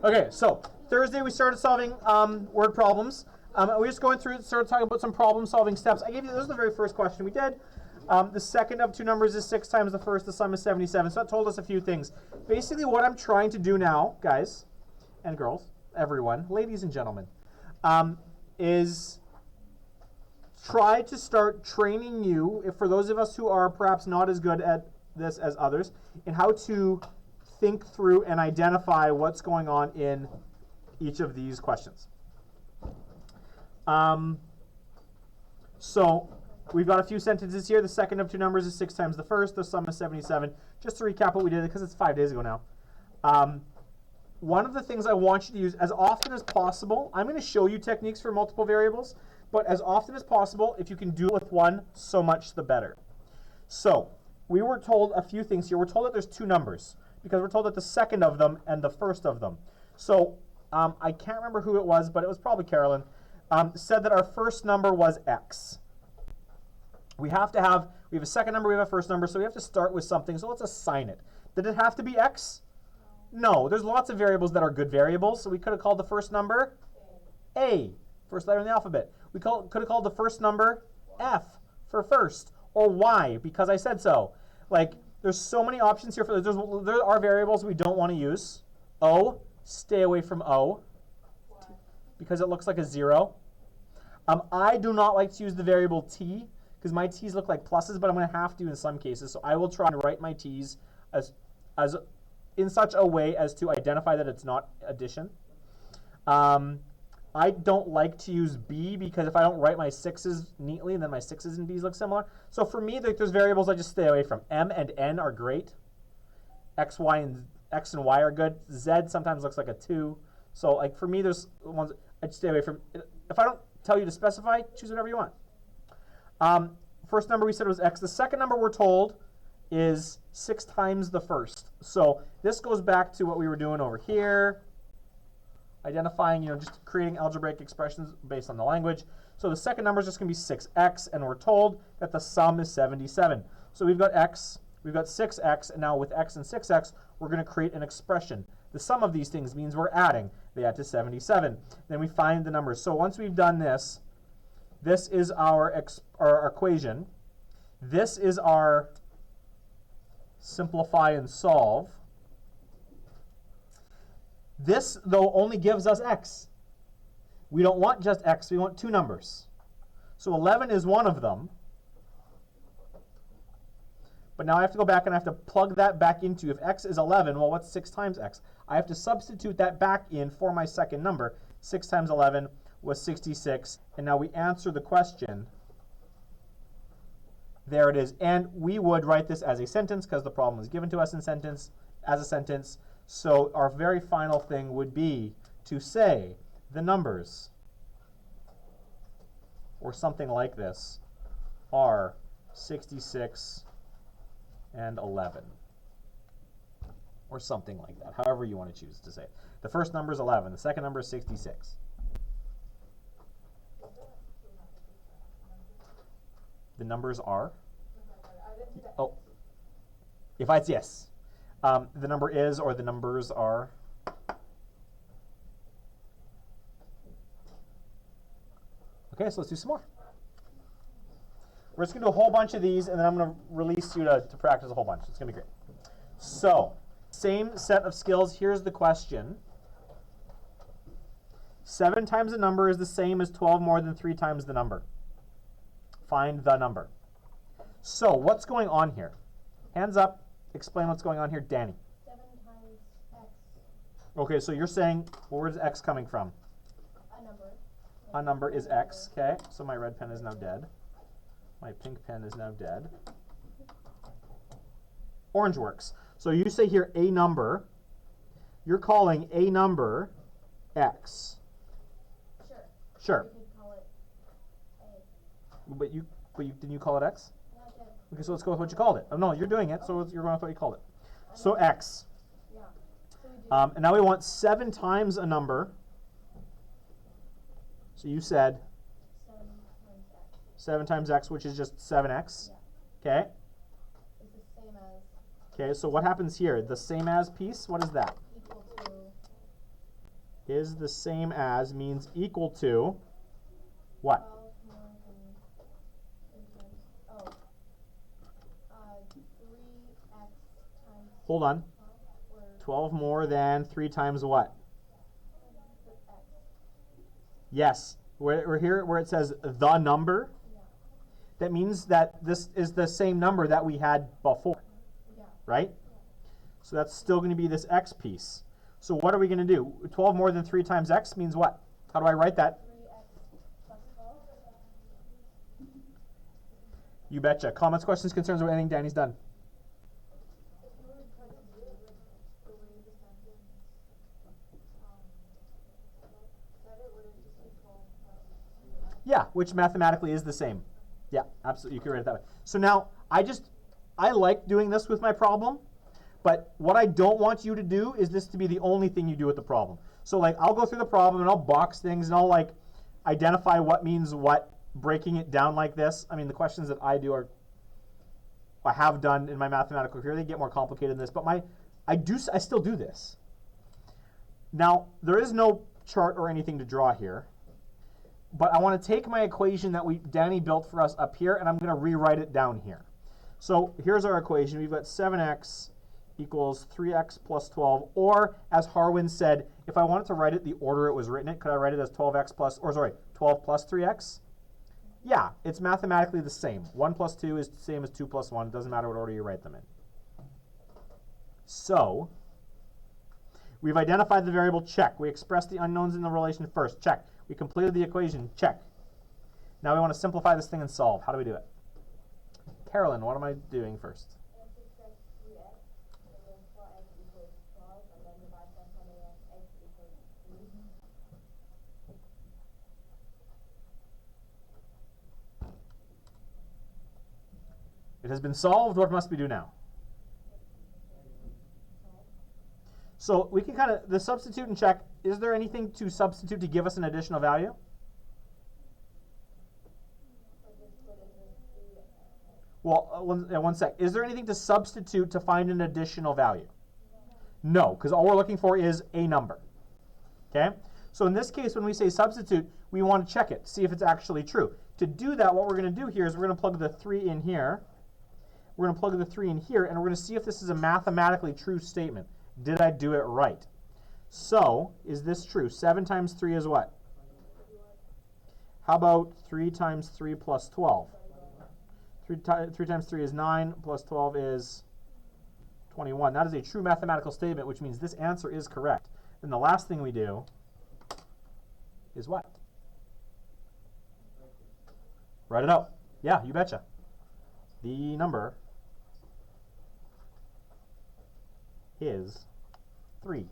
Okay, so Thursday we started solving word problems. We're just going through, started talking about some problem-solving steps. I gave you, this is the very first question we did. The second of two numbers is 6 times the first. The sum is 77. So that told us a few things. Basically, what I'm trying to do now, guys and girls, everyone, ladies and gentlemen, is try to start training you, for those of us who are perhaps not as good at this as others, in how to think through and identify what's going on in each of these questions. So we've got a few sentences here. The second of two numbers is 6 times the first. The sum is 77. Just to recap what we did, because it's 5 days ago now. One of the things I want you to use as often as possible, I'm going to show you techniques for multiple variables, but as often as possible, if you can do it with one, so much the better. So we were told a few things here. We're told that there's two numbers, because we're told that the second of them and the first of them. So I can't remember who it was, but it was probably Carolyn, said that our first number was x. We have a second number, we have a first number, so we have to start with something. So let's assign it. Did it have to be x? No, there's lots of variables that are good variables. So we could have called the first number A, first letter in the alphabet. We could have called the first number F for first, or Y because I said so. Like, there's so many options here. There are variables we don't want to use. O, stay away from O because it looks like a 0. I do not like to use the variable t because my t's look like pluses, but I'm going to have to in some cases. So I will try and write my t's as in such a way as to identify that it's not addition. I don't like to use b because if I don't write my 6's neatly, then my 6's and b's look similar. So for me, there's variables I just stay away from. M and n are great. X and y are good. Z sometimes looks like a 2. So like for me, there's ones I just stay away from. If I don't tell you to specify, choose whatever you want. First number we said was x. The second number we're told is 6 times the first. So this goes back to what we were doing over here. Identifying, just creating algebraic expressions based on the language. So the second number is just going to be 6x, and we're told that the sum is 77. So we've got x, we've got 6x, and now with x and 6x, we're going to create an expression. The sum of these things means we're adding. They add to 77. Then we find the numbers. So once we've done this, this is our equation. This is our simplify and solve. This, though, only gives us x. We don't want just x. We want two numbers. So 11 is one of them. But now I have to go back and I have to plug that back into, if x is 11, well, what's 6 times x? I have to substitute that back in for my second number. 6 times 11 was 66. And now we answer the question. There it is. And we would write this as a sentence because the problem was given to us as a sentence. So our very final thing would be to say the numbers, or something like this, are 66 and 11. Or something like that, however you want to choose to say it. The first number is 11. The second number is 66. The numbers are? Oh, if it's yes. The number is, or the numbers are. Okay, so let's do some more. We're just going to do a whole bunch of these, and then I'm going to release you to practice a whole bunch. It's going to be great. So, same set of skills. Here's the question. 7 times the number is the same as 12 more than 3 times the number. Find the number. So, what's going on here? Hands up. Explain what's going on here, Danny. 7 times x. Okay, so you're saying, well, where's x coming from? A number. A number is x. Okay, so my red pen is now dead. My pink pen is now dead. Orange works. So you say here a number. You're calling a number x. Sure. Sure. You could call it a. But you didn't you call it x? Not that. Okay, so let's go with what you called it. Oh no, you're doing it, so you're going with what you called it. So x. Yeah. So we do. And now we want 7 times a number. So you said 7 times x. 7 times x, which is just 7x. Yeah. Okay. It's the same as Okay, so what happens here? The same as piece, what is that? equal to is the same as means equal to what? 12 more than 3 times. Oh. 3x times. Hold on. 12 or 12 more than 3 times what? x. Yes. We're here where it says the number. Yeah. That means that this is the same number that we had before, Yeah. right? So that's still going to be this x piece. So what are we going to do? 12 more than 3 times x means what? How do I write that? 3x plus 12. You betcha. Comments, questions, concerns with anything Danny's done? If you were trying to do the way the sentence said it, would it just be 12 plus 2x? Yeah, which mathematically is the same. Yeah, absolutely. You can write it that way. So now I like doing this with my problem, but what I don't want you to do is this to be the only thing you do with the problem. So like I'll go through the problem and I'll box things and I'll like identify what means what, breaking it down like this. I mean, the questions that I have done in my mathematical career, they get more complicated than this, but I still do this. Now, there is no chart or anything to draw here, but I want to take my equation that Danny built for us up here and I'm going to rewrite it down here. So here's our equation. We've got 7x equals 3x plus 12, or as Harwin said, if I wanted to write it the order it was written in, could I write it as 12 plus 3x? Yeah, it's mathematically the same. 1 plus 2 is the same as 2 plus 1. It doesn't matter what order you write them in. So we've identified the variable, check. We expressed the unknowns in the relation first, check. We completed the equation, check. Now we want to simplify this thing and solve. How do we do it? Carolyn, what am I doing first? It has been solved. What must we do now? So we can the substitute and check. Is there anything to substitute to give us an additional value? Well, one sec. Is there anything to substitute to find an additional value? No, because all we're looking for is a number. Okay? So in this case, when we say substitute, we want to check it, see if it's actually true. To do that, what we're going to do here is we're going to plug the 3 in here. We're going to plug the 3 in here, and we're going to see if this is a mathematically true statement. Did I do it right? So, is this true? 7 times 3 is what? How about 3 times 3 plus 12? 3 times 3 is 9, plus 12 is 21. That is a true mathematical statement, which means this answer is correct. Then the last thing we do is what? Write it out. Yeah, you betcha. The number is 3.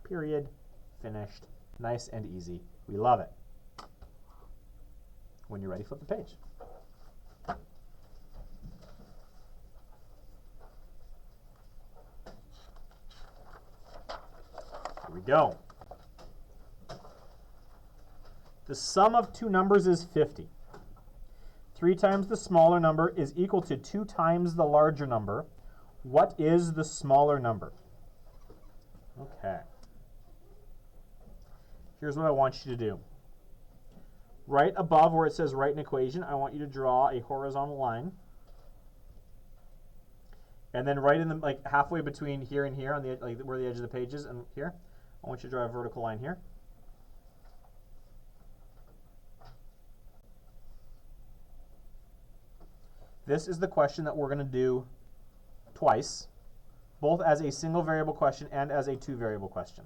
Period. Finished. Nice and easy. We love it. When you're ready, flip the page. Here we go. The sum of two numbers is 50. 3 times the smaller number is equal to 2 times the larger number. What is the smaller number? Okay. Here's what I want you to do. Right above where it says write an equation, I want you to draw a horizontal line. And then right in the halfway between here and here, on the where the edge of the page is, and here, I want you to draw a vertical line here. This is the question that we're going to do twice, both as a single variable question and as a 2 variable question.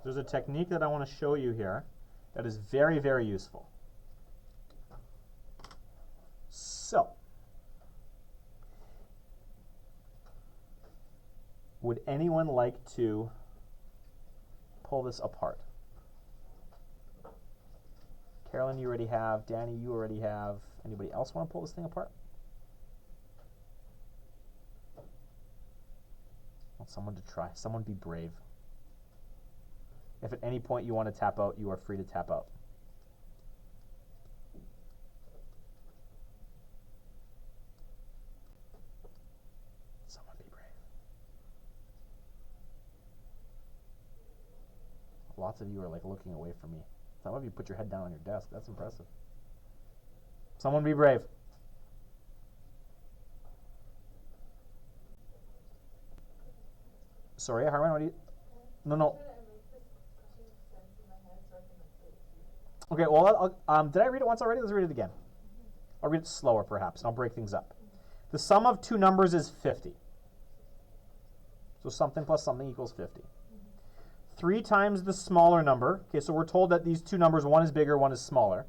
There's a technique that I want to show you here that is very, very useful. So, would anyone like to pull this apart? Carolyn, you already have. Danny, you already have. Anybody else want to pull this thing apart? I want someone to try. Someone be brave. If at any point you want to tap out, you are free to tap out. Lots of you are like looking away from me. Some of you put your head down on your desk. That's impressive. Someone be brave. Sorry, Harman, what do you... No. Okay, well, did I read it once already? Let's read it again. I'll read it slower, perhaps, and I'll break things up. The sum of two numbers is 50. So something plus something equals 50. 3 times the smaller number. Okay, so we're told that these two numbers, one is bigger, one is smaller.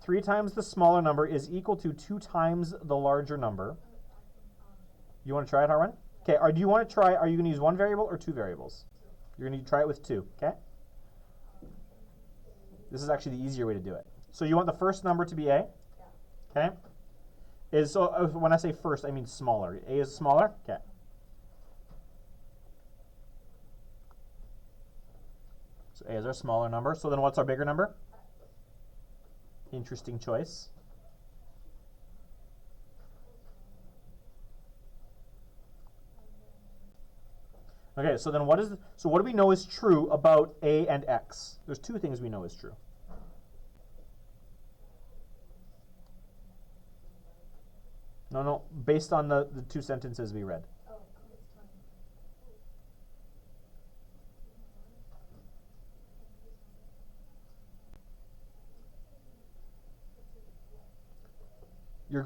3 times the smaller number is equal to 2 times the larger number. You want to try it, Harwan? Okay, do you want to try, are you going to use one variable or two variables? You're going to try it with 2, okay? This is actually the easier way to do it. So you want the first number to be A? Okay. So when I say first, I mean smaller. A is smaller? Okay. So A is our smaller number. So then what's our bigger number? Interesting choice. Okay, so then what do we know is true about A and X? There's 2 things we know is true. No, based on the 2 sentences we read. You're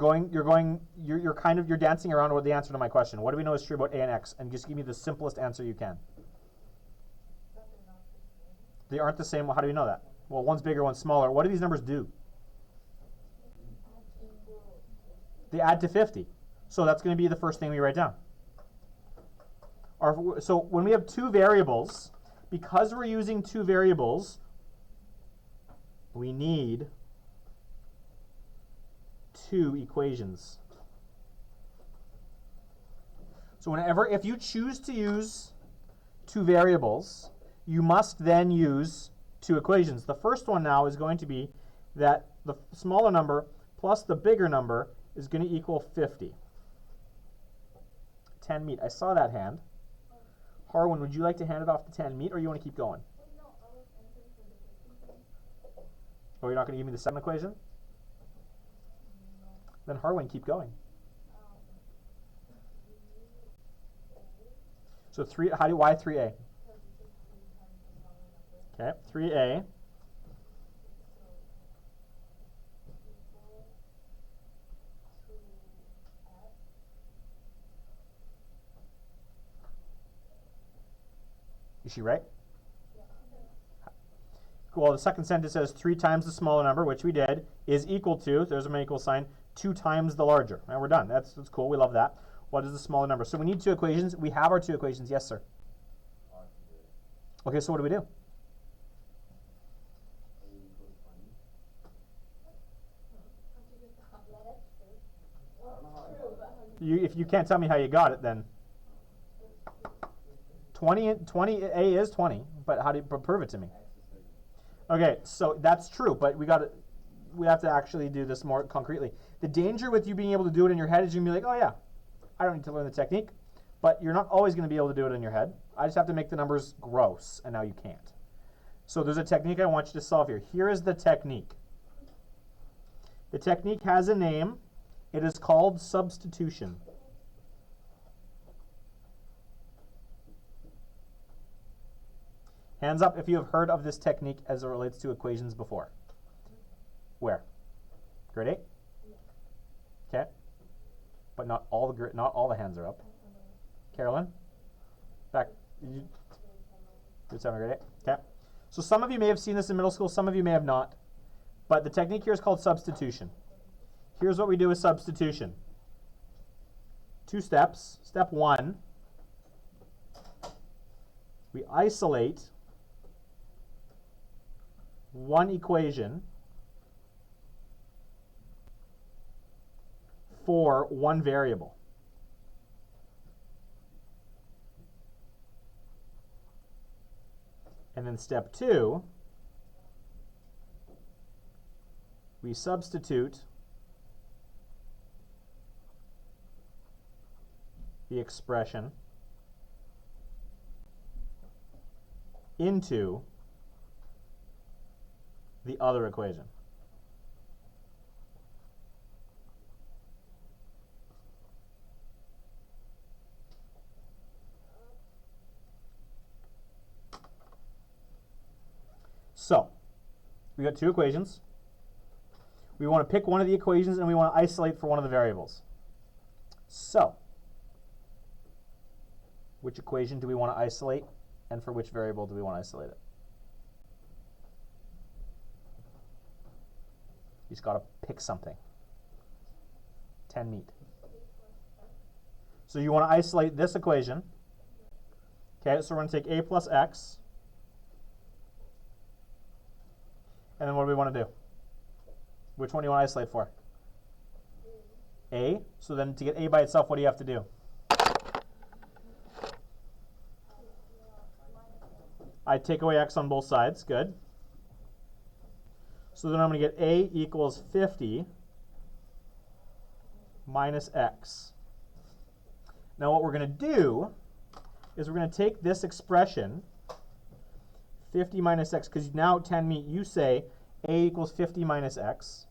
dancing around with the answer to my question. What do we know is true about A and X? And just give me the simplest answer you can. They aren't the same. Well, how do we know that? Well, one's bigger, one's smaller. What do these numbers do? They add to 50. So that's going to be the first thing we write down. So when we have 2 variables, because we're using 2 variables, we need 2 equations. So if you choose to use 2 variables, you must then use 2 equations. The first one now is going to be that the smaller number plus the bigger number is going to equal 50. 10 meet. I saw that hand. Harwin, would you like to hand it off to 10 meet, or you want to keep going? Oh, you're not going to give me the second equation? Then Harwin, keep going. So why 3a? Okay, 3a. Is she right? Well, the second sentence says 3 times the smaller number, which we did, is equal to, there's my equal sign, 2 times the larger. And we're done. That's cool. We love that. What is the smaller number? So we need 2 equations. We have our 2 equations. Yes, sir. Okay, so what do we do? If you can't tell me how you got it, then 20a is 20, but how do you prove it to me? Okay, so that's true, but we have to actually do this more concretely. The danger with you being able to do it in your head is you're going to be like, oh yeah, I don't need to learn the technique, but you're not always going to be able to do it in your head. I just have to make the numbers gross, and now you can't. So there's a technique I want you to solve here. Here is the technique. The technique has a name. It is called substitution. Hands up if you have heard of this technique as it relates to equations before. Where? Grade 8? Okay. But not all the hands are up. Carolyn? Back. Grade 7 or grade 8? Okay. So some of you may have seen this in middle school, some of you may have not. But the technique here is called substitution. Here's what we do with substitution. 2 steps. Step 1, we isolate one equation for one variable. And then step 2, we substitute the expression into the other equation. So, we got two equations. We want to pick one of the equations and we want to isolate for one of the variables. So, which equation do we want to isolate, and for which variable do we want to isolate it? You just got to pick something. 10 meet. So you want to isolate this equation. Okay, so we're going to take a plus x. And then what do we want to do? Which one do you want to isolate for? A. So then to get a by itself, what do you have to do? I take away x on both sides. Good. So then I'm going to get a equals 50 minus x. Now what we're going to do is we're going to take this expression, 50 minus x, because now 10 meet, you say a equals 50 minus x.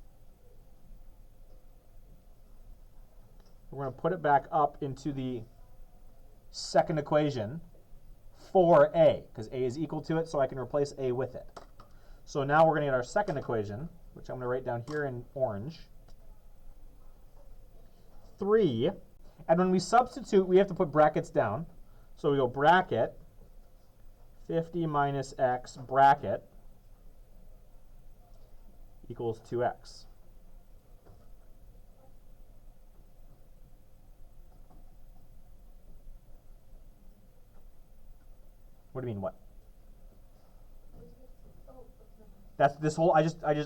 We're going to put it back up into the second equation for a, because a is equal to it, so I can replace a with it. So now we're going to get our second equation, which I'm going to write down here in orange. 3, and when we substitute, we have to put brackets down. So we go bracket 50 minus x bracket equals 2x. What do you mean, what? That's this whole,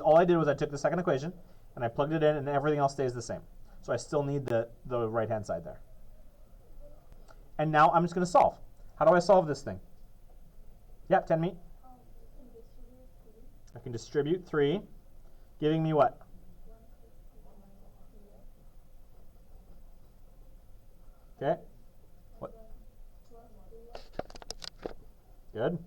all I did was I took the second equation and I plugged it in and everything else stays the same. So I still need the right-hand side there. And now I'm just going to solve. How do I solve this thing? Yep, 10 meet. I can distribute 3, giving me what? Okay. What? Good.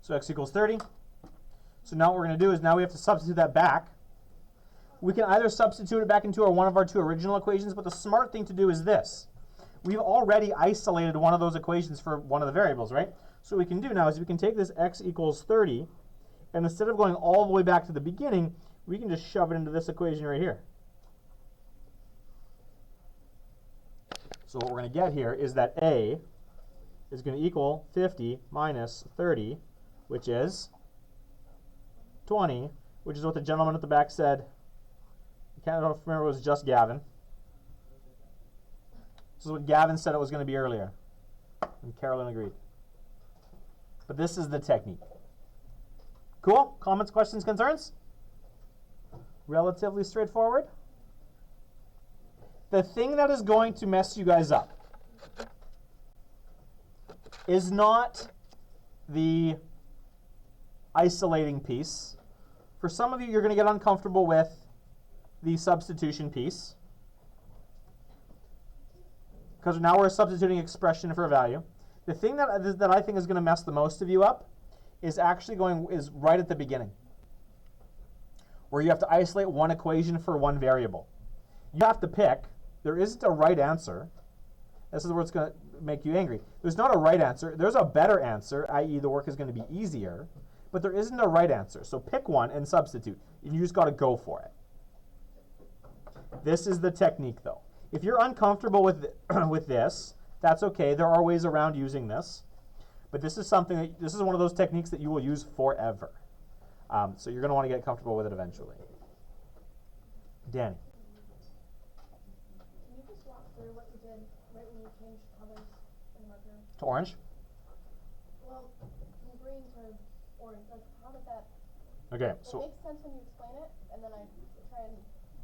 So x equals 30. So now what we're going to do is now we have to substitute that back. We can either substitute it back into one of our two original equations, but the smart thing to do is this. We've already isolated one of those equations for one of the variables, right? So what we can do now is we can take this x equals 30, and instead of going all the way back to the beginning, we can just shove it into this equation right here. So what we're going to get here is that a is going to equal 50 minus 30, which is 20, which is what the gentleman at the back said. I can't remember if it was just Gavin. This is what Gavin said it was going to be earlier, and Carolyn agreed. But this is the technique. Cool? Comments, questions, concerns? Relatively straightforward. The thing that is going to mess you guys up is not the isolating piece. For some of you, you're going to get uncomfortable with the substitution piece, because now we're substituting expression for a value. The thing that I think is going to mess the most of you up is is right at the beginning, where you have to isolate one equation for one variable. You have to pick. There isn't a right answer. This is where it's going to make you angry. There's not a right answer. There's a better answer, i.e. the work is going to be easier, but there isn't a right answer. So pick one and substitute. You just got to go for it. This is the technique, though. If you're uncomfortable with this, that's okay. There are ways around using this, but this is one of those techniques that you will use forever. So you're going to want to get comfortable with it eventually. Danny. Can you just walk through what you did right when you changed colors in marker? To orange? Well, from green to orange. Like, how did that? Okay, It so. makes sense when you explain it, and then I try and.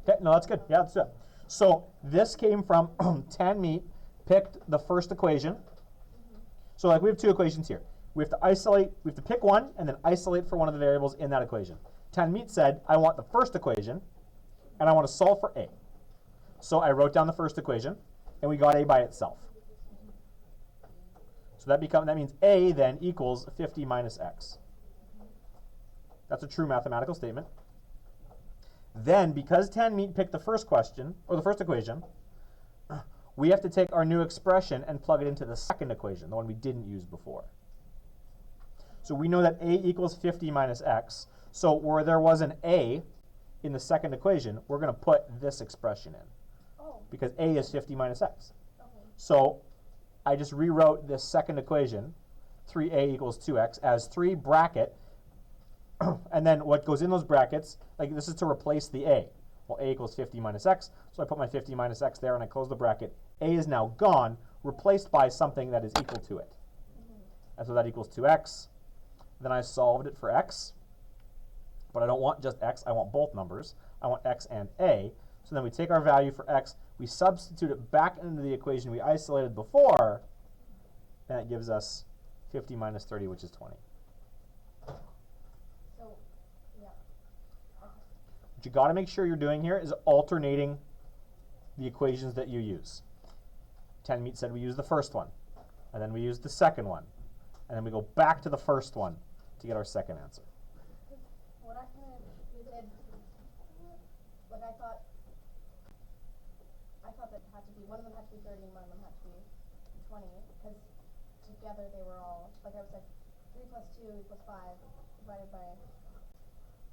Okay, no, that's good. Yeah, that's it. So this came from 10 meet picked the first equation. So like we have two equations here. We have to pick one and then isolate for one of the variables in that equation. 10 meat said, I want the first equation and I want to solve for a. So I wrote down the first equation and we got a by itself. So that means a then equals 50 minus x. That's a true mathematical statement. Then, because 10 meat picked the first question, or the first equation, we have to take our new expression and plug it into the second equation, the one we didn't use before. So we know that a equals 50 minus x. So where there was an a in the second equation, we're going to put this expression in. Oh. Because a is 50 minus x. Okay. So I just rewrote this second equation, 3a equals 2x, as 3 bracket, and then what goes in those brackets, like this is to replace the a. Well, a equals 50 minus x, so I put my 50 minus x there and I close the bracket. A is now gone, replaced by something that is equal to it. And so that equals 2x. Then I solved it for x, but I don't want just x, I want both numbers. I want x and a. So then we take our value for x, we substitute it back into the equation we isolated before, and it gives us 50 minus 30, which is 20. So, yeah. Okay. What you got to make sure you're doing here is alternating the equations that you use. 10 meat said we use the first one, and then we use the second one, and then we go back to the first one to get our second answer. What I kind of did, like I thought that it had to be, one of them had to be 30 and one of them had to be 20, because together they were all, like I was like 3 plus 2 equals 5 divided by,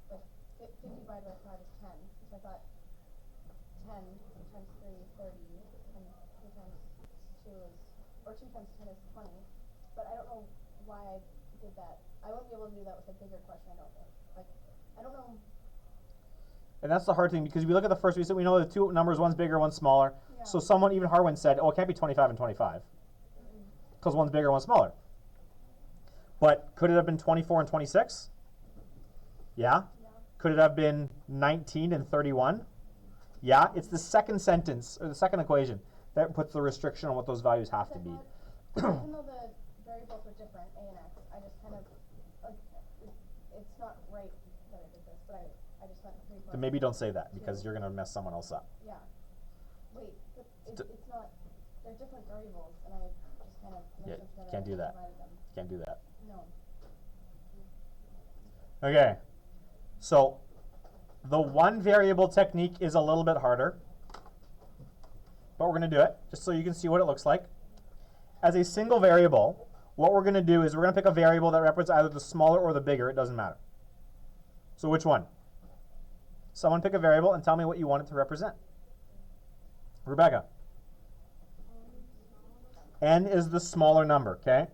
like 50 divided by 5 is 10. So I thought 10 times 3 is 30, and 2 times 2 is, or 2 times 10 is 20. But I don't know why I did that. I won't be able to do that with a bigger question, I don't think. Like, I don't know. And that's the hard thing, because if we look at the first, we know the two numbers, one's bigger, one's smaller. Yeah. So someone, even Harwin, said, oh, it can't be 25 and 25, because one's bigger, one's smaller. But could it have been 24 and 26? Yeah. Could it have been 19 and 31? Yeah. It's the second sentence, or the second equation, that puts the restriction on what those values have to be. Even though the variables were different, a and x, I just kind of, like, it's not right that I did this, but I just went 3 plus. Then maybe don't say that, because you're going to mess someone else up. Yeah. Wait, but it's not, they're different variables, and I just kind of Yeah, mixed them together. can't do and that. divided them. Can't do that. No. Okay, so the one variable technique is a little bit harder, but we're going to do it just so you can see what it looks like. As a single variable, what we're going to do is we're going to pick a variable that represents either the smaller or the bigger, it doesn't matter. So which one? Someone pick a variable and tell me what you want it to represent. Rebecca. N is the smaller number, okay?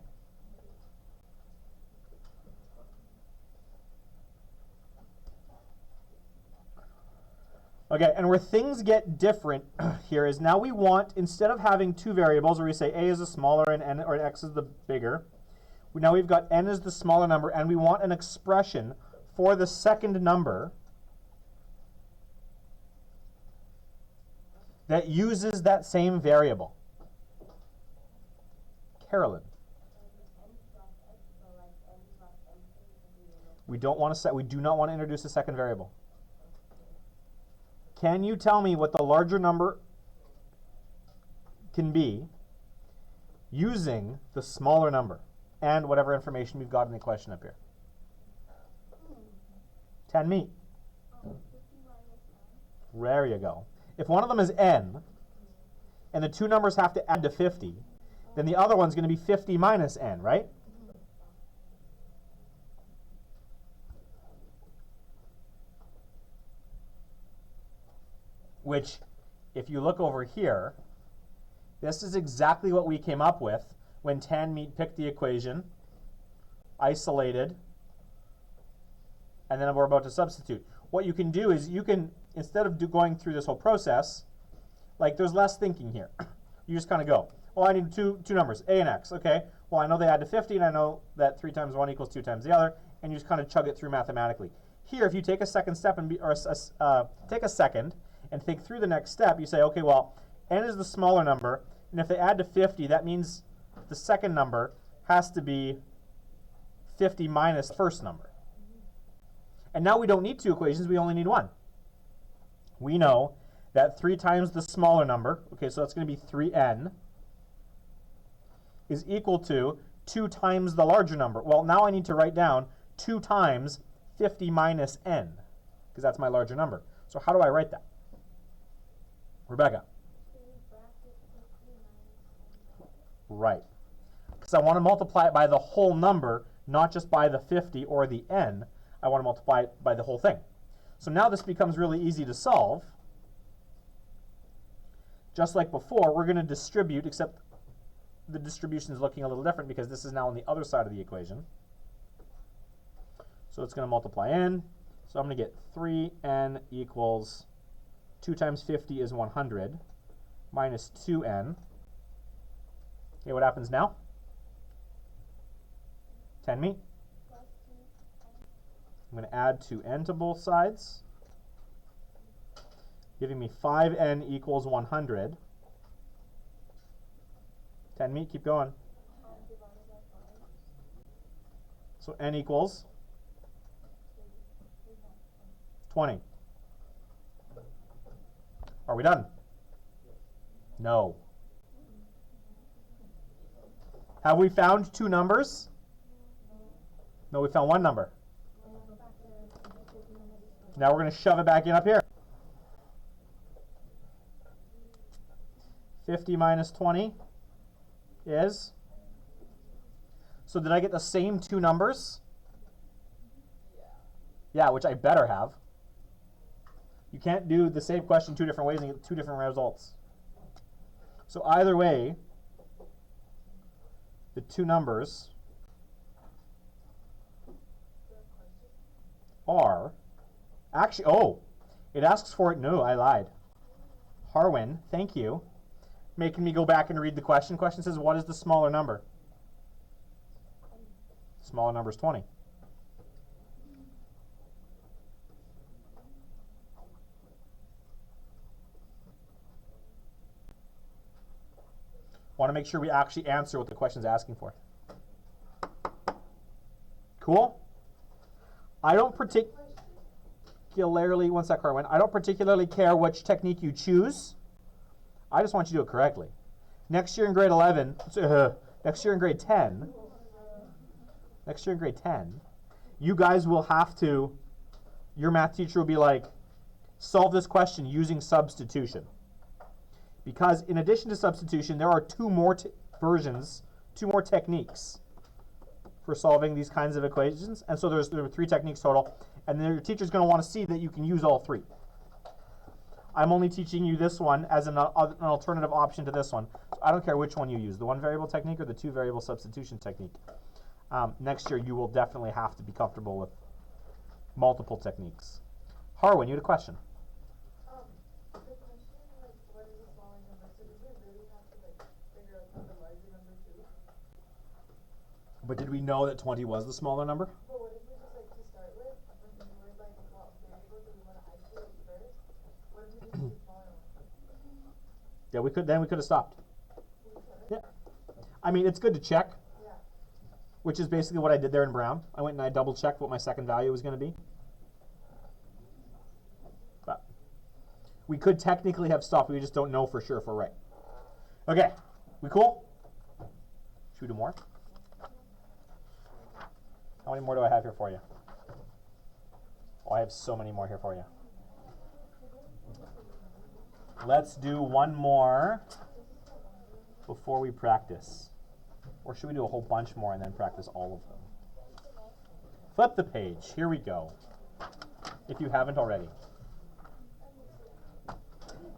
Okay, and where things get different here is now we want, instead of having two variables where we say a is the smaller and n or x is the bigger, now we've got n is the smaller number, and we want an expression for the second number that uses that same variable. Carolyn. We do not want to introduce a second variable. Can you tell me what the larger number can be using the smaller number and whatever information we've got in the question up here? 10 meat. There you go. If one of them is n, and the two numbers have to add to 50, then the other one's going to be 50 minus n, right? Which, if you look over here, this is exactly what we came up with when 10 meat picked the equation, isolated, and then we're about to substitute. What you can do is you can, instead of going through this whole process, like there's less thinking here. You just kind of go, well, I need two numbers, a and x. Okay, well, I know they add to 50, and I know that 3 times 1 equals 2 times the other, and you just kind of chug it through mathematically. Here, if you take a second step and take a second and think through the next step, you say, okay, well, n is the smaller number. And if they add to 50, that means the second number has to be 50 minus the first number. And now we don't need two equations, we only need one. We know that 3 times the smaller number, okay, so that's going to be 3n, is equal to 2 times the larger number. Well, now I need to write down 2 times 50 minus n, because that's my larger number. So how do I write that? Rebecca? Right. Because I want to multiply it by the whole number, not just by the 50 or the n. I want to multiply it by the whole thing. So now this becomes really easy to solve. Just like before, we're going to distribute, except the distribution is looking a little different because this is now on the other side of the equation. So it's going to multiply in. So I'm going to get 3n equals 2 times 50 is 100 minus 2n. Okay, what happens now? 10 me. I'm going to add 2n to both sides, giving me 5n equals 100. 10 me, keep going. So n equals 20. Are we done? No. Have we found two numbers? No, we found one number. Now we're going to shove it back in up here. 50 minus 20 is? So did I get the same two numbers? Yeah, which I better have. You can't do the same question two different ways and get two different results. So either way, the two numbers are actually, oh, it asks for it. No, I lied. Harwin, thank you. Making me go back and read the question. Question says, what is the smaller number? Smaller number is 20. Want to make sure we actually answer what the question is asking for. Cool? I don't particularly, one sec, Carwin. I don't particularly care which technique you choose. I just want you to do it correctly. Next year in grade 11, next year in grade 10, you guys will have to, your math teacher will be like, solve this question using substitution. Because in addition to substitution, there are two more versions, two more techniques for solving these kinds of equations. And so there are 3 techniques total. And then your teacher's going to want to see that you can use all 3. I'm only teaching you this one as an alternative option to this one. So I don't care which one you use, the 1 variable technique or the 2 variable substitution technique. Next year, you will definitely have to be comfortable with multiple techniques. Harwin, you had a question. But did we know that 20 was the smaller number? But what if we just to start with, when we were what variables do we want to isolate first? What if we just do the smaller one? Yeah, we could have stopped. Yeah. I mean, it's good to check. Yeah. Which is basically what I did there in Brown. I went and I double checked what my second value was going to be. But we could technically have stopped. We just don't know for sure if we're right. Okay. We cool? Should we do more? How many more do I have here for you? Oh, I have so many more here for you. Let's do one more before we practice. Or should we do a whole bunch more and then practice all of them? Flip the page. Here we go. If you haven't already.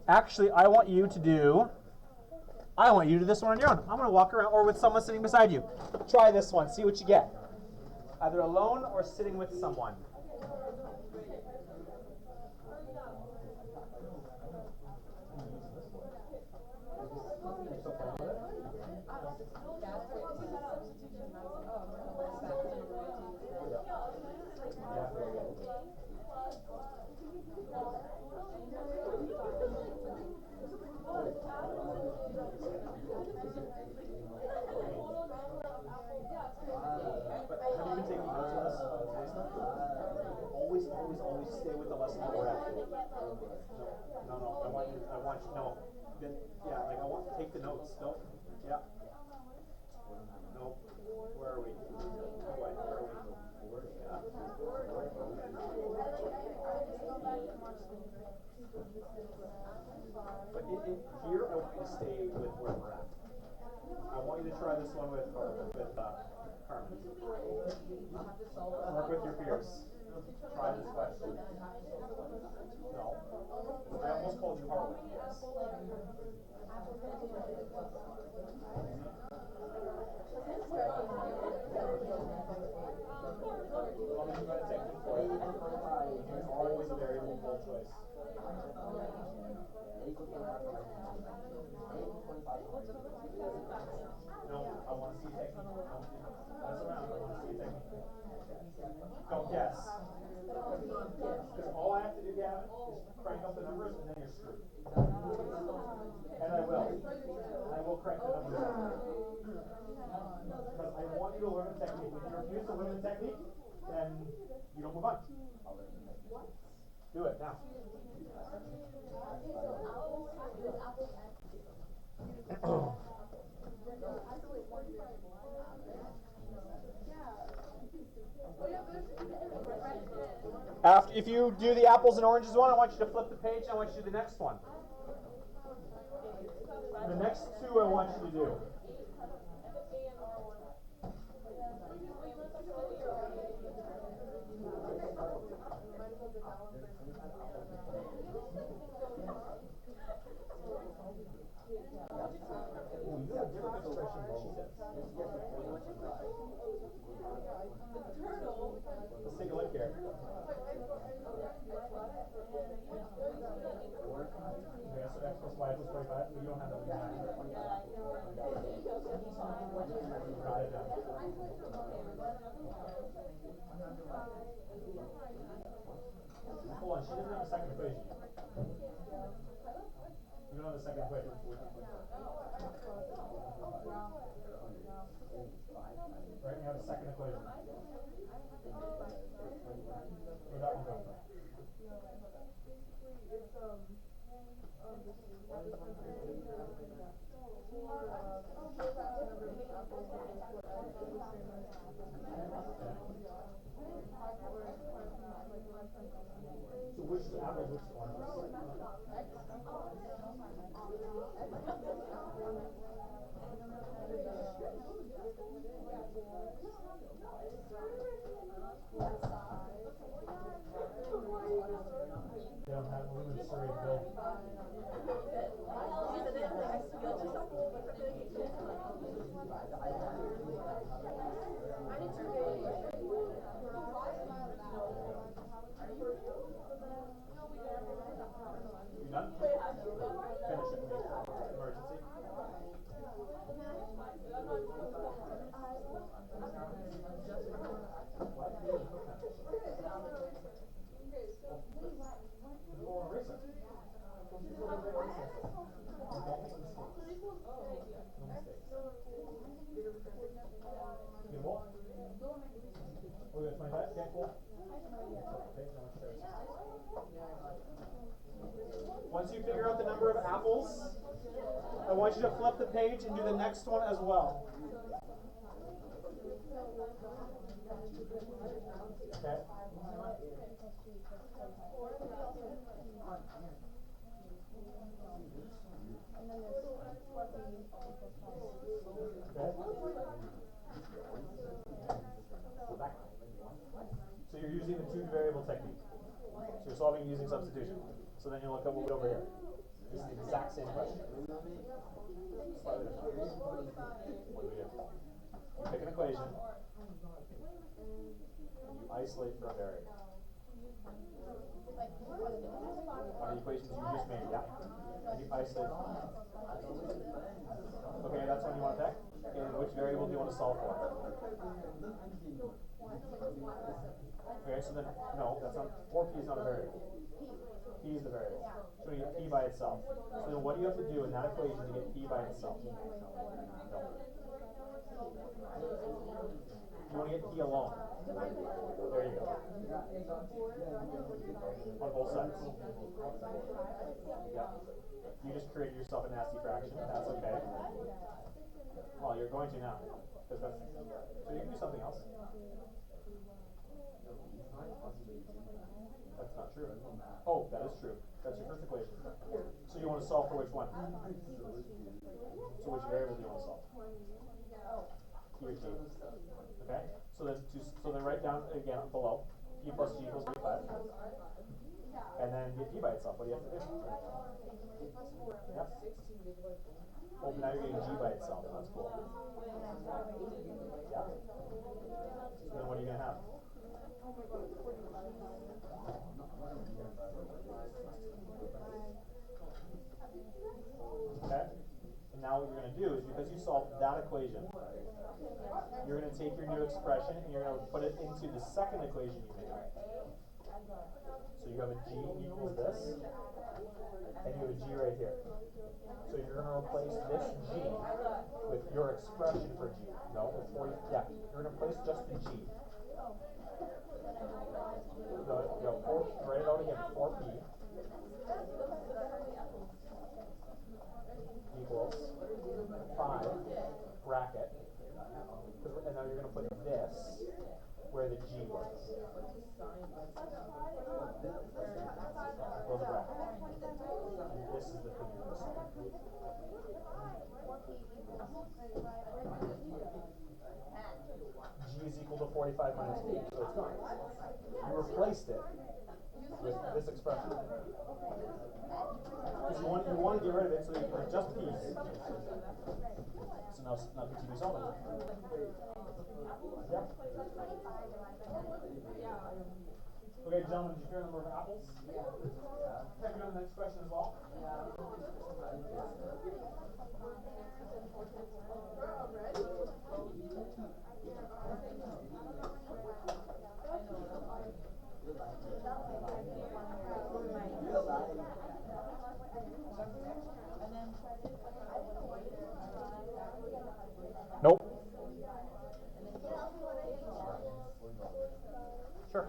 Actually, I want you to do this one on your own. I'm going to walk around or with someone sitting beside you. Try this one. See what you get. Either alone or sitting with someone. But have you been taking notes on this today stuff? Always stay with the lesson that we're at. No. I want you. No. Then yeah, like take the notes. Don't. Yeah. No. Where are we? Where are we? Yeah. But here, I want you to stay with where we're at. I want you to try this one with Carmen. Work with your peers. Try this question. No. I almost called you Harlan. Yes. It's always a very difficult choice. No, I want to see technique. Pass around. I want to see technique. Don't guess. Because all I have to do, Gavin, is crank up the numbers and then you're screwed. And I will. I will crank the numbers up. Because I want you to learn the technique. If you refuse to learn the technique, then you don't move on. Do it now. After, if you do the apples and oranges one, I want you to flip the page. I want you to do the next one. The next two I want you to do. Let's take a look here. Okay, so x plus y plus 45. You don't have that. Write it down. Hold on, she doesn't have a second equation. You don't have a second equation. Right, you have a second equation. Where'd that one come from? So which is apples, which is oranges? They don't have limits to read bill. You done? Finish it, please. Emergency. We got 25? Okay, cool. Once you figure out the number of apples, I want you to flip the page and do the next one as well. Okay. So you're using the two variable technique. So you're solving using substitution. So then you look up what we over here. This is the exact same question. Slightly different. What do we do? You pick an equation. And you isolate for a variable. On the equations you just made, yeah. And you isolate. Okay, that's one you want to pick? Okay, and which variable do you want to solve for? Okay, so then, no, that's not, 4p is not a variable. P is the variable. So we get p by itself. So then what do you have to do in that equation to get p by itself? No. You want to get p alone. There you go. On both sides. Yep. You just created yourself a nasty fraction. That's okay. Well, you're going to now. Because that's, so you can do something else. That's not true. Oh, that is true. That's your first equation. So you want to solve for which one? So which variable do you want to solve? P or G. Okay? So then write down again below. P plus G equals 35. And then get P by itself. What do you have to do? Yep. Oh, now you're getting G by itself. That's cool. Yeah. So then what are you going to have? Okay? And now what you're going to do is, because you solved that equation, you're going to take your new expression and you're going to put it into the second equation you made. So you have a G equals this, and you have a G right here. So you're going to replace this G with your expression for G. No, with 40. Yeah, you're going to replace just the G. Write it out again. 4p equals 5 bracket, and now you're going to put this where the G was. Close the bracket. And this is the thing you're going to solve. G is equal to 45 minus 8, so it's gone. You replaced it with this expression. Because you want to get rid of it so you can adjust p's. So now continue solving. Yep. Okay, gentlemen, did you hear the number of apples? Yeah. Can I go to the next question as well? Nope. Sure.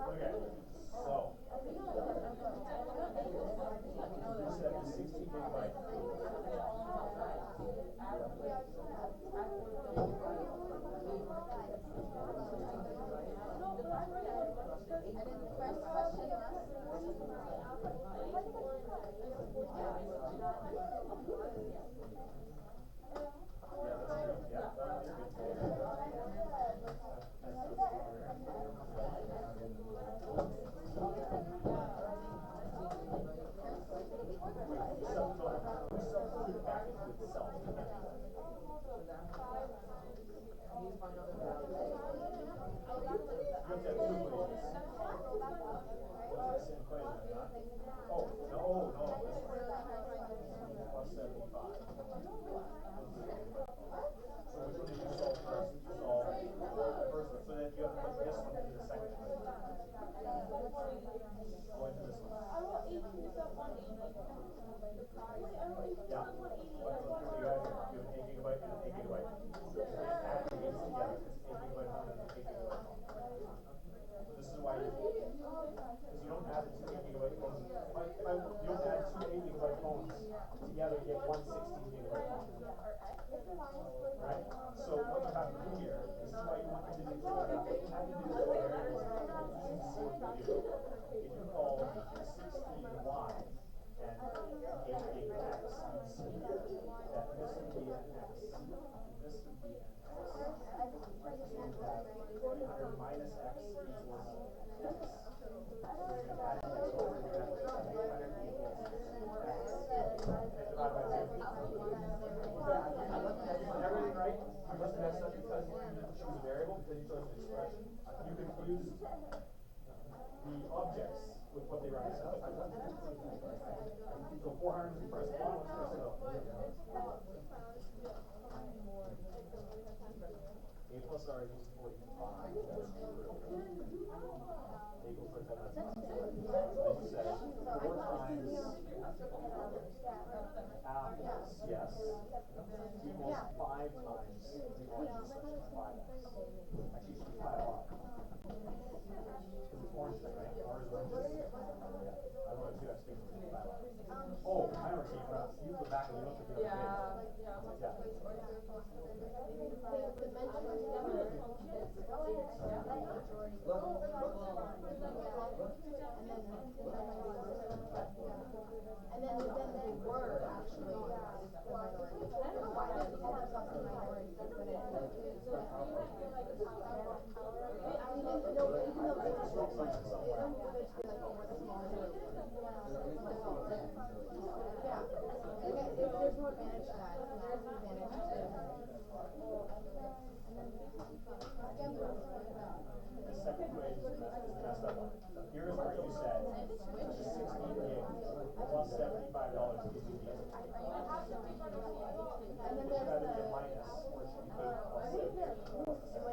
Okay, so you said the 16 gigabyte. Together you get one 16 gigabyte phone. Right? So what you have to do here, this is why you want to do this. What you have to do is see what you do. If you call 16y and 8 gig x, you'd see that this would be an x, and this would be an x. And that your minus x equals x. You're adding x over, you're going to have to make x. Everything right? listed as such because you choose a variable, because you chose an expression. You confuse the objects with what they represent. So 400 is the first one. What's the rest of A plus R equals 45. That's true. A equals 47. That's not true. Then you said 4 times apples, yes, equals 5 times the oranges, which is 5x. Actually, it should be 5R. Because it's orange thing, right? R is oranges. I wrote 2x equals 5R. Oh, I know where it came from. You go back and you look at the other page. And then they were actually the minority. I don't know why they call themselves the minority, but it is. I mean, no, even though they were like, it would be like a more small group. Yeah. There's no advantage to that. There is an advantage to it. The second way is messed up. Here's where you said 16 plus $75 gives you the answer. And then Which there's rather the than minus, or it should be 8 plus 70.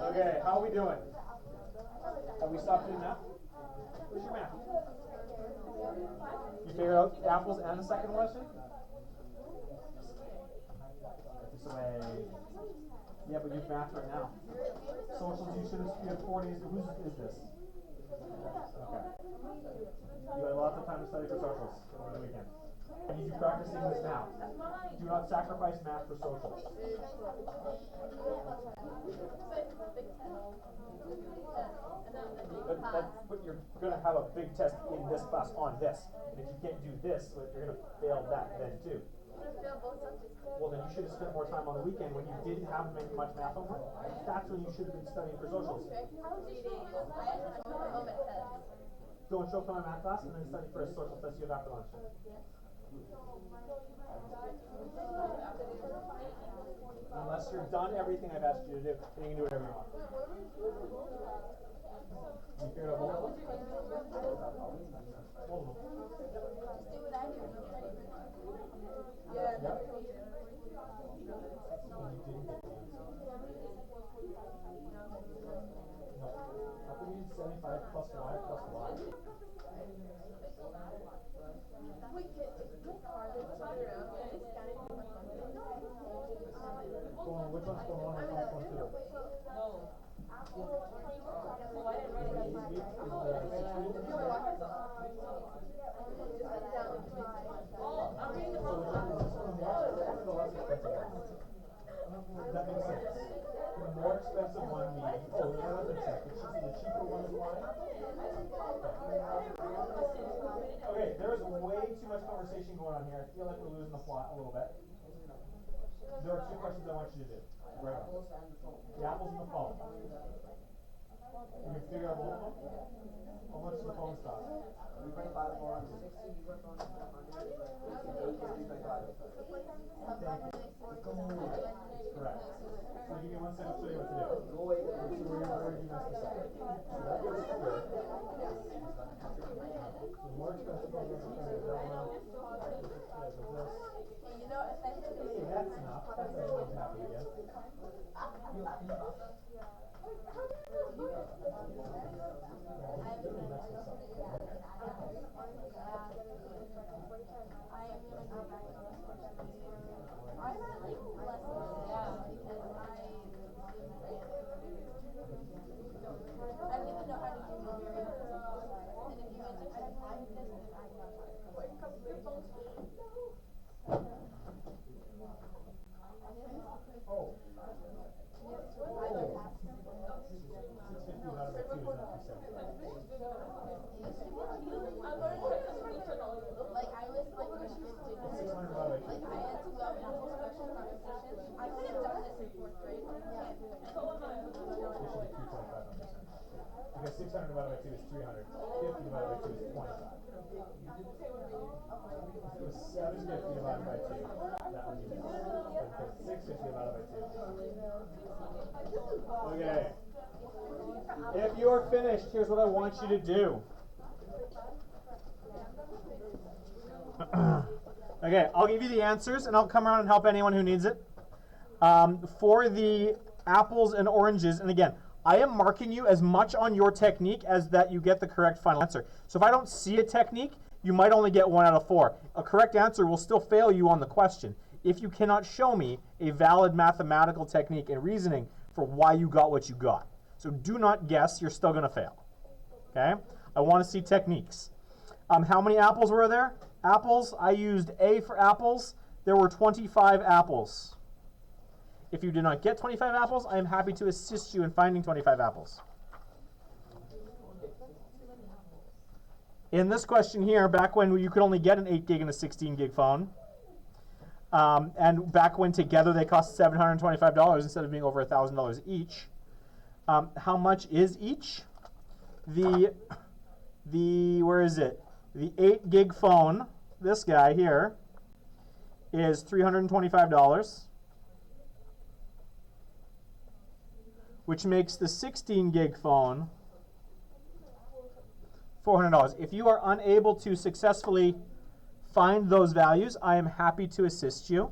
Okay, how are we doing? Have we stopped doing math? Where's your math? You figured out the apples and the second question? This way. Yeah, but you've mathed right now. Socials, you should have 4 days. Whose is this? Okay. You got lots of time to study for socials over the weekend. I need you practicing this now. Do not sacrifice math for socials. But you're going to have a big test in this class on this. And if you can't do this, you're going to fail that then too. Well, then you should have spent more time on the weekend when you didn't have much math homework. That's when you should have been studying for socials. Go and show up for my math class and then study for a social test you have after lunch. Unless you've done everything I've asked you to do, then you can do whatever you want. You figured out both of them? Both of them. Yeah. Yep. No. How come you need 75 plus y plus y? Which one's going on? Which one's going through? That makes sense. The more expensive one means, oh, that doesn't make sense. The cheaper one is why? Okay, there's way too much conversation going on here. I feel like we're losing the plot a little bit. There are 2 questions I want you to do. Right on. The apples and the phone. You can figure out both of them? How much does the phone cost? 325 for 160, you work on 100. Correct. So give me 1 second to show you what to do. Go away. So where did you mess this up? So that goes here. So the more expensive one goes here. That one. Hey, that's enough. That's everyone's happy again. Oh. 650 divided by 2 is not 270. Like I was like restricted. 600 divided by 2. Like I had to go out and do special competition. I could have done this in 4th grade, but I can't do it. It should be 325 on this end. Because 600 divided by 2 is 300. 50 divided by 2 is 25. If it was 750 divided by 2, that would be this. Because 650 divided by 2. Okay. If you are finished, here's what I want you to do. Okay, I'll give you the answers, and I'll come around and help anyone who needs it. For the apples and oranges, and again, I am marking you as much on your technique as that you get the correct final answer. So if I don't see a technique, you might only get 1 out of 4. A correct answer will still fail you on the question if you cannot show me a valid mathematical technique and reasoning for why you got what you got. So do not guess, you're still going to fail. Okay? I want to see techniques. How many apples were there? Apples, I used A for apples. There were 25 apples. If you did not get 25 apples, I am happy to assist you in finding 25 apples. In this question here, back when you could only get an 8 gig and a 16 gig phone, and back when together they cost $725 instead of being over $1,000 each, how much is each? Where is it? The 8 gig phone, this guy here, is $325, which makes the 16 gig phone $400. If you are unable to successfully find those values, I am happy to assist you.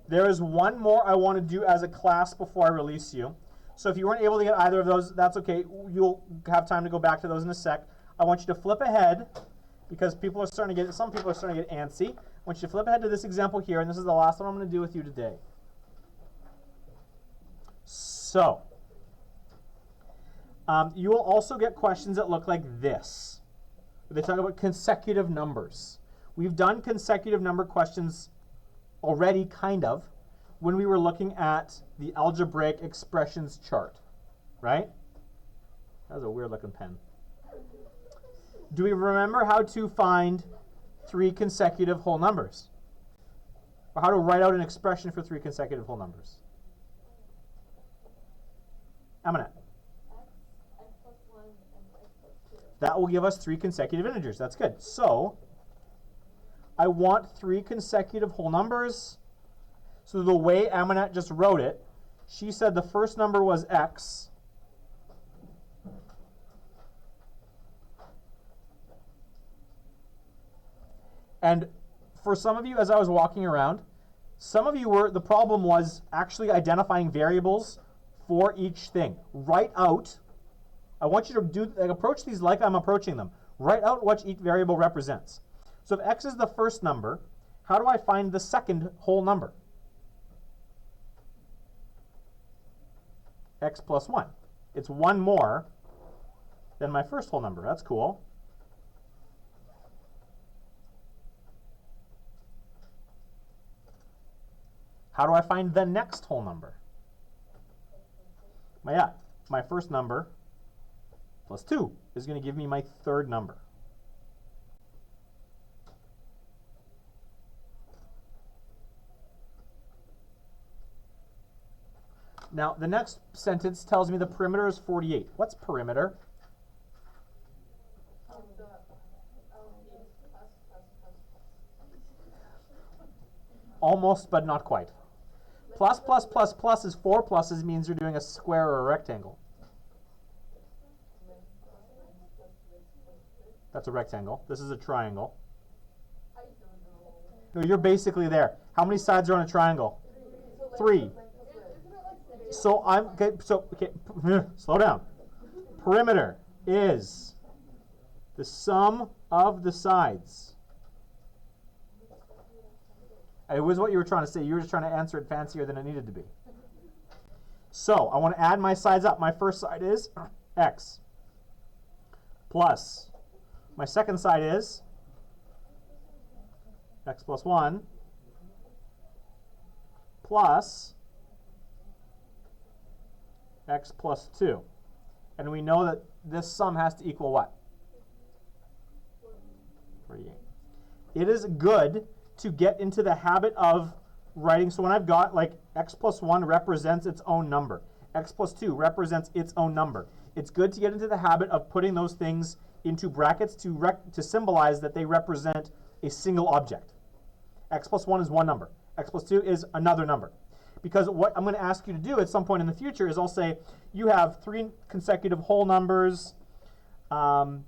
There is one more I want to do as a class before I release you. So if you weren't able to get either of those, that's okay. You'll have time to go back to those in a sec. I want you to flip ahead because some people are starting to get antsy. I want you to flip ahead to this example here, and this is the last one I'm going to do with you today. So, you will also get questions that look like this. They talk about consecutive numbers. We've done consecutive number questions already, kind of, when we were looking at the algebraic expressions chart, right? That was a weird looking pen. Do we remember how to find 3 consecutive whole numbers? Or how to write out an expression for 3 consecutive whole numbers? Aminette. X plus 1 and x plus 2. That will give us 3 consecutive integers. That's good. So, I want 3 consecutive whole numbers. So the way Aminette just wrote it, she said the first number was x. And for some of you, as I was walking around, some of you the problem was actually identifying variables for each thing. Write out, I want you to approach these like I'm approaching them. Write out what each variable represents. So if x is the first number, how do I find the second whole number? X plus 1. It's 1 more than my first whole number. That's cool. How do I find the next whole number? My first number plus 2 is going to give me my third number. Now, the next sentence tells me the perimeter is 48. What's perimeter? Almost, but not quite. Plus, plus, plus, plus is 4 pluses, means you're doing a square or a rectangle. That's a rectangle. This is a triangle. No, you're basically there. How many sides are on a triangle? 3. So slow down. Perimeter is the sum of the sides. It was what you were trying to say. You were just trying to answer it fancier than it needed to be. So I want to add my sides up. My first side is x plus. My second side is x plus 1 plus x plus 2. And we know that this sum has to equal what? 48. It is good to get into the habit of writing, so when I've got like x plus 1 represents its own number, x plus 2 represents its own number, it's good to get into the habit of putting those things into brackets to symbolize that they represent a single object. X plus 1 is one number. X plus 2 is another number. Because what I'm going to ask you to do at some point in the future is I'll say you have 3 consecutive whole numbers. The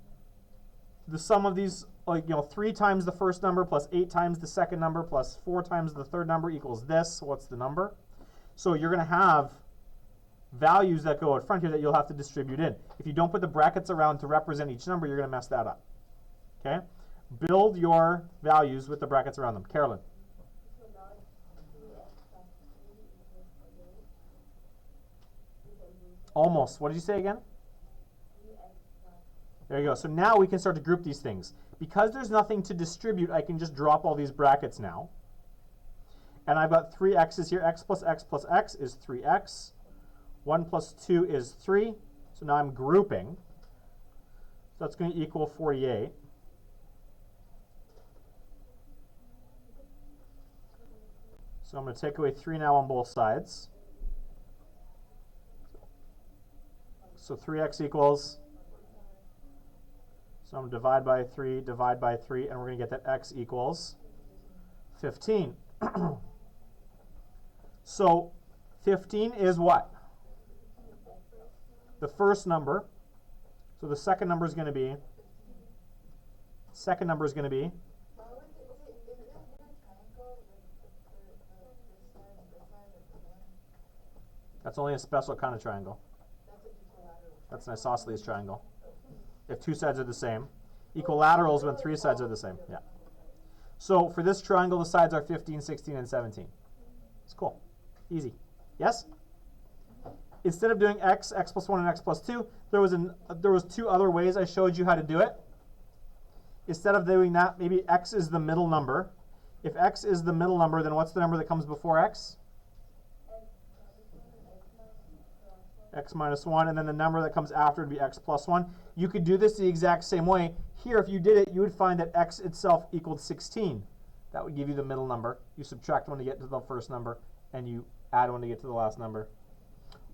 sum of these, 3 times the first number plus 8 times the second number plus 4 times the third number equals this. What's the number? So you're going to have values that go out front here that you'll have to distribute in. If you don't put the brackets around to represent each number, you're going to mess that up. Okay? Build your values with the brackets around them. Carolyn. Almost. What did you say again? There you go. So now we can start to group these things. Because there's nothing to distribute, I can just drop all these brackets now. And I've got 3 x's here. X plus x is 3x. 1 plus 2 is 3. So now I'm grouping. So that's going to equal 48. So I'm going to take away 3 now on both sides. So 3x equals, so I'm going to divide by 3, and we're going to get that x equals 15. So 15 is what? The first number. So the second number is going to be, that's only a special kind of triangle. That's an isosceles triangle. If 2 sides are the same. Equilaterals when 3 sides are the same. Yeah. So for this triangle, the sides are 15, 16, and 17. It's cool. Easy. Yes? Instead of doing x plus 1, and x plus 2, there was 2 other ways I showed you how to do it. Instead of doing that, maybe x is the middle number. If x is the middle number, then what's the number that comes before x? X minus 1, and then the number that comes after would be x plus 1. You could do this the exact same way. Here, if you did it, you would find that x itself equaled 16. That would give you the middle number. You subtract 1 to get to the first number, and you add 1 to get to the last number.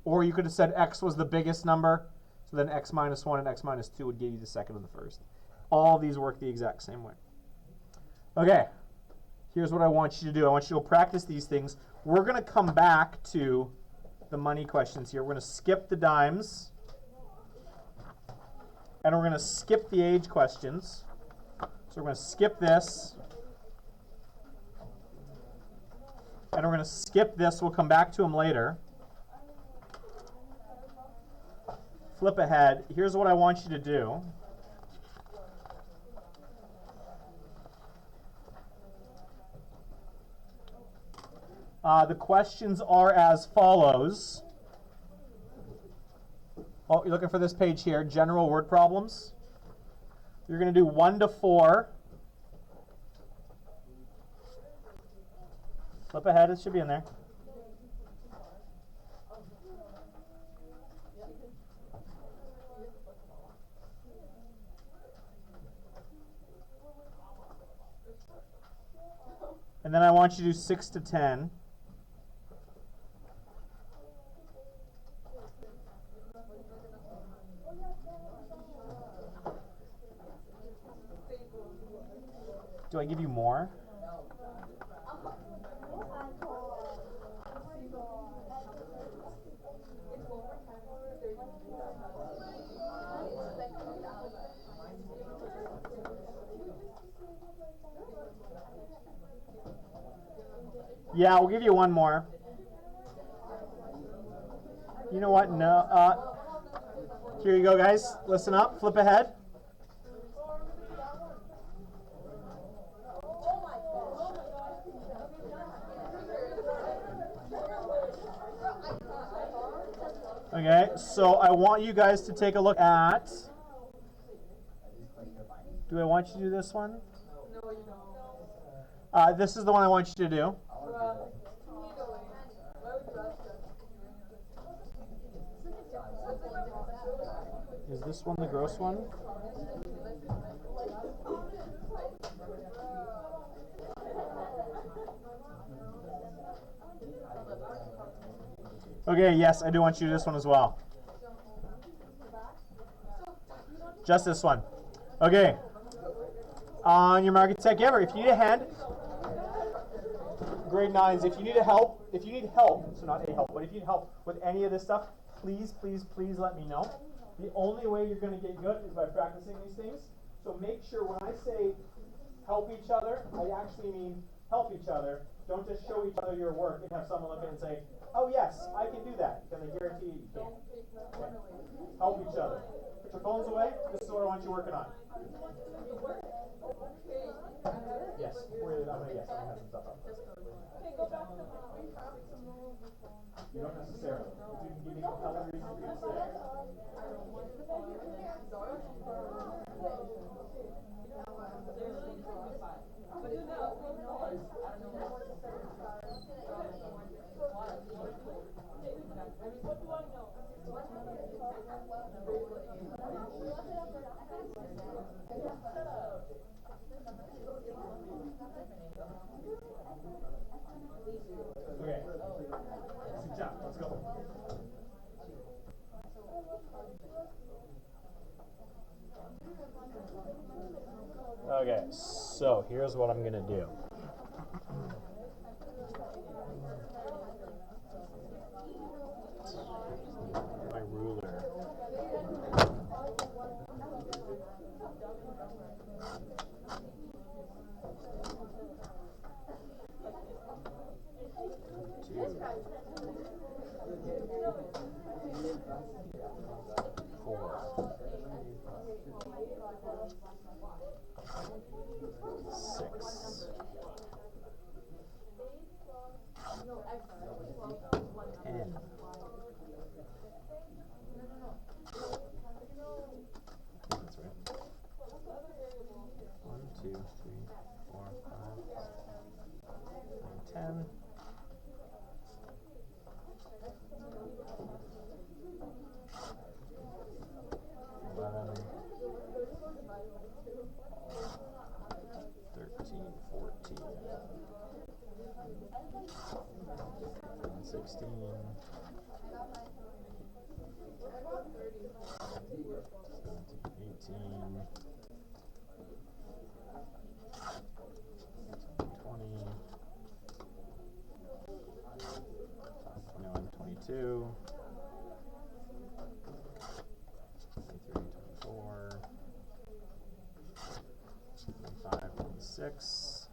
Or you could have said x was the biggest number, so then x minus 1 and x minus 2 would give you the second and the first. All of these work the exact same way. Okay, here's what I want you to do. I want you to practice these things. We're going to come back to the money questions here. We're going to skip the dimes, and we're going to skip the age questions. So we're going to skip this, and we're going to skip this. We'll come back to them later. Flip ahead. Here's what I want you to do. The questions are as follows. Oh, you're looking for this page here, general word problems. You're going to do 1 to 4. Flip ahead, it should be in there. And then I want you to do 6 to 10. Do I give you more? Yeah, we'll give you one more. You know what? No. Here you go, guys. Listen up. Flip ahead. Okay, so I want you guys to take a look at. Do I want you to do this one? No, you don't. This is the one I want you to do. Is this one the gross one? Okay, yes, I do want you to do this one as well. Just this one. Okay. On your market tech ever, if you need a hand, grade 9s, if you need help, so not a help, but if you need help with any of this stuff, please, please, please let me know. The only way you're going to get good is by practicing these things. So make sure when I say help each other, I actually mean help each other. Don't just show each other your work and have someone look at it and say, oh yes, I can do that. Because I guarantee you can't. Okay. Help each other. Put your phones away. This is what I want you working on. Yes, I'm going to guess. I'm going to have some stuff up. You don't necessarily. If you can give me a compelling reason for you to stay. Okay. Good job. Let's go. Okay, so here's what I'm gonna do. My ruler. Six.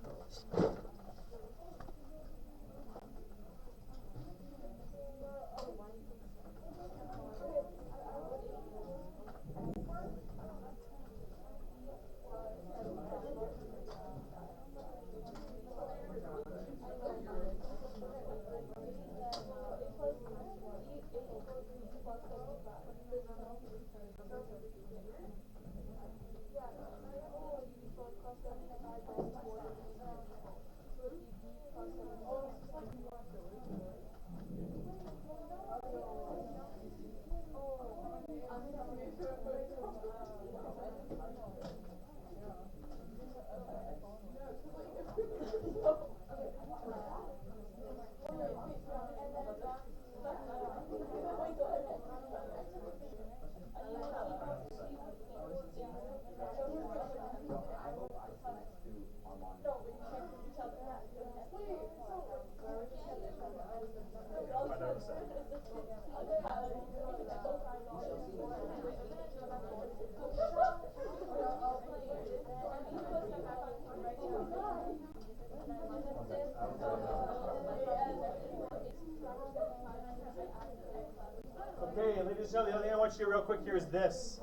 Okay, ladies and gentlemen, the other thing I want you to do real quick here is this.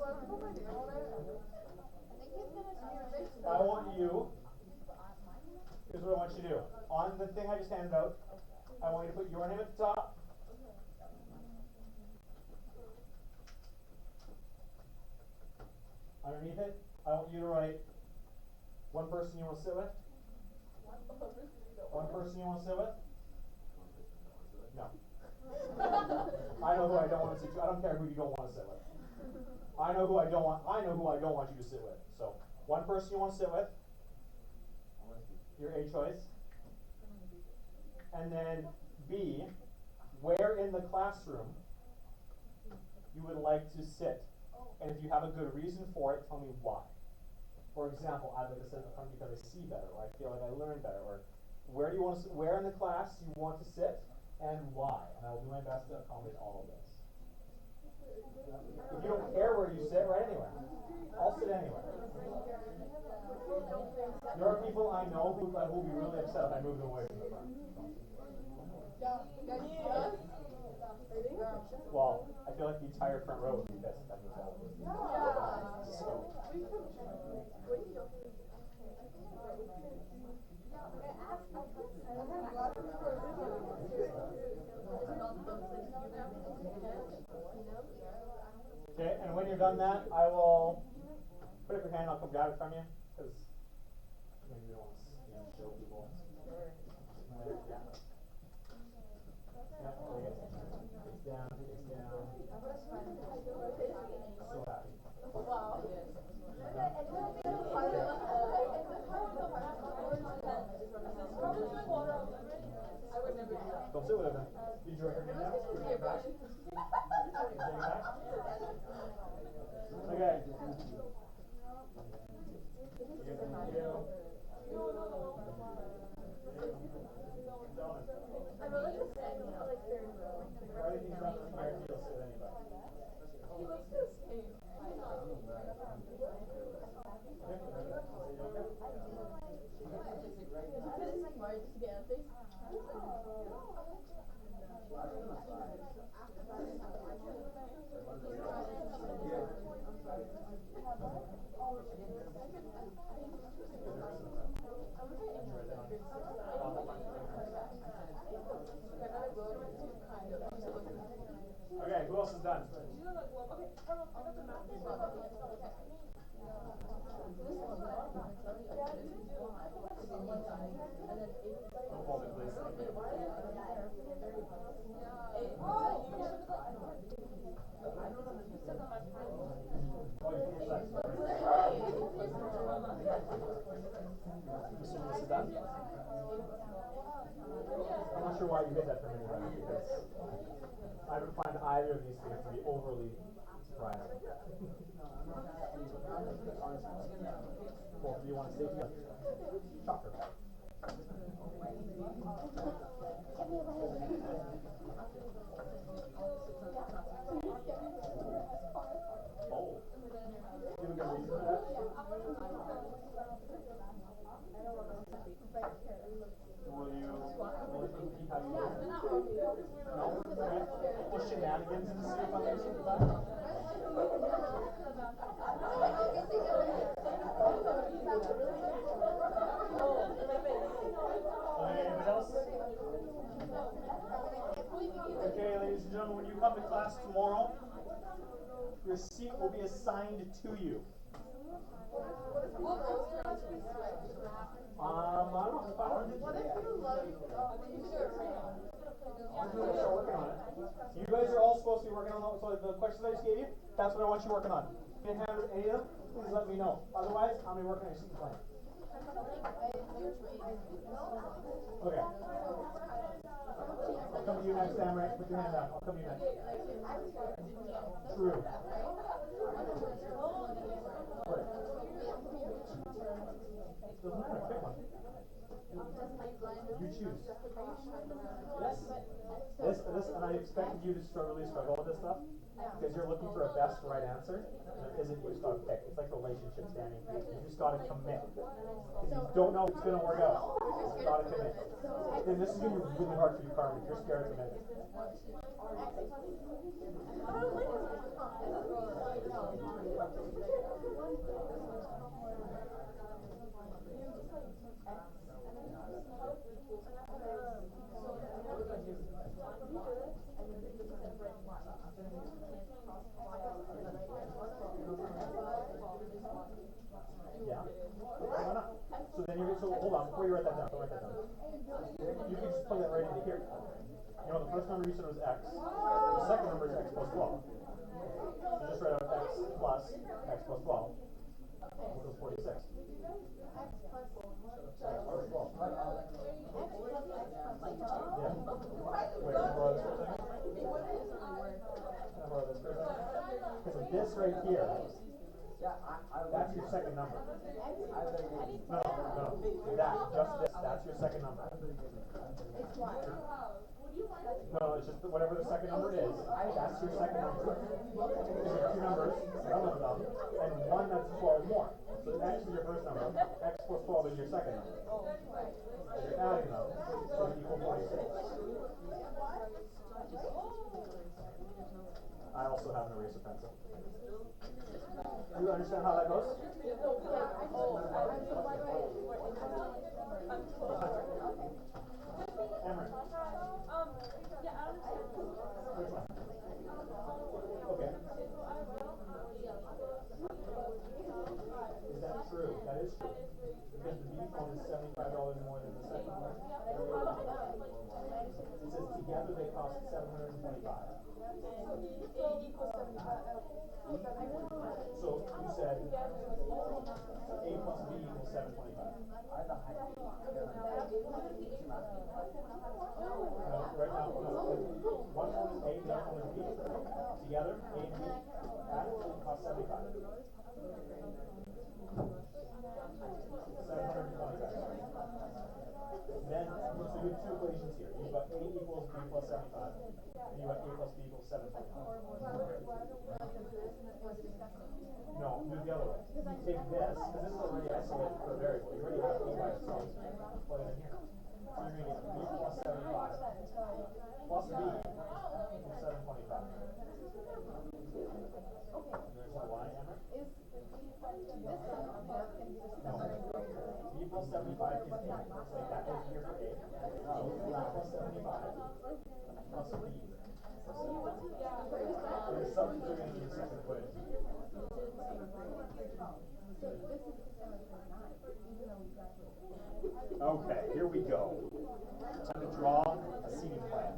I want you, here's what I want you to do. On the thing I just handed out, I want you to put your name at the top. Underneath it, I want you to write one person you want to sit with. One person you want to sit with? No. I know who I don't want to sit with. I don't care who you don't want to sit with. I know who I don't want you to sit with. So, one person you want to sit with. Your A choice. And then B, where in the classroom you would like to sit. And if you have a good reason for it, tell me why. For example, I'd like to sit in the front because I see better, or I feel like I learn better, or where do you want to sit, where in the class you want to sit, and why. And I will do my best to accommodate all of this. If you don't care where you sit, right anywhere. I'll sit anywhere. There are people I know who will be really upset if I move them away from the front. Well, I feel like the entire front row would be pissed if I moved out. So. Okay, and when you're done that, I will put up your hand and I'll come grab it from you, because maybe you don't want to show people. Yeah. Yeah, it's down, it's down. So happy. Wow. Go sit with them. You enjoy your nap? Okay. Okay, who else is done? Don't hold it, please. Mr. This is done? I'm not sure why you did that for me, because I would find either of these things to be overly surprising. Well, do you want to stay together? Shocker. Oh. Do you have a good reason for that? Will you keep how you do? No? Okay. Well, shenanigans in the city foundation for that? Anybody else? Okay, ladies and gentlemen, when you come to class tomorrow, your seat will be assigned to you. I don't know. What if you love you do it right? Start working on it. You guys are all supposed to be working on those. So the questions I just gave you, that's what I want you working on. If you have any of them, please let me know. Otherwise, I'm going to be working on your seat plan. Okay. I'll come to you next, Amaranth. Put your hand down. I'll come to you next. True. Where? Doesn't matter. Pick one. You choose. This, and I expected you to really struggle with this stuff, because you're looking for a best right answer, and it isn't, you just gotta pick. It's like relationship standing. You just gotta commit. Because you don't know if it's gonna work out. You just gotta commit. And this is gonna be really hard for you, Carmen, if you're scared of committing. Yeah. Why not? So then you're so hold on, before you write that down, don't write that down. You can just plug that right into here. You know, the first number you said was x. The second number is x plus 12. So just write out x plus 12. What is 46? X plus Yeah. Wait, can I borrow this for a second? Because this right here, that's your second number. No, just this, that's your second number. it's what? No, it's just whatever the second number is, that's your second number. Because you have two numbers, one of them, and one that's 12 more. So X is your first number, X plus 12 is your second number. So you're adding them, so they equal 46. I also have an eraser pencil. Do you understand how that goes? Emery. Which one? Okay. Is that true? That is true. Because the default is $75 more than the second one. It says together they cost $725. So you said A plus B equals 725. No, right now, no. One is A, the other one is B. Together, A and B, that costs 75. 725. Then, so you have two equations here. You've got A equals B plus 75, and you've got A plus B equals 725. No, do it the other way. You take this, because this is already isolated for a variable. You already have A by itself. Plug it in here. So you're going to get B plus 75 plus B equals 725. Understand why, Emma? No. B plus 75 is A. It's like that goes here for A. So B plus 75 plus B. You're substituting in the second equation. Okay, here we go. Time to draw a seating plan.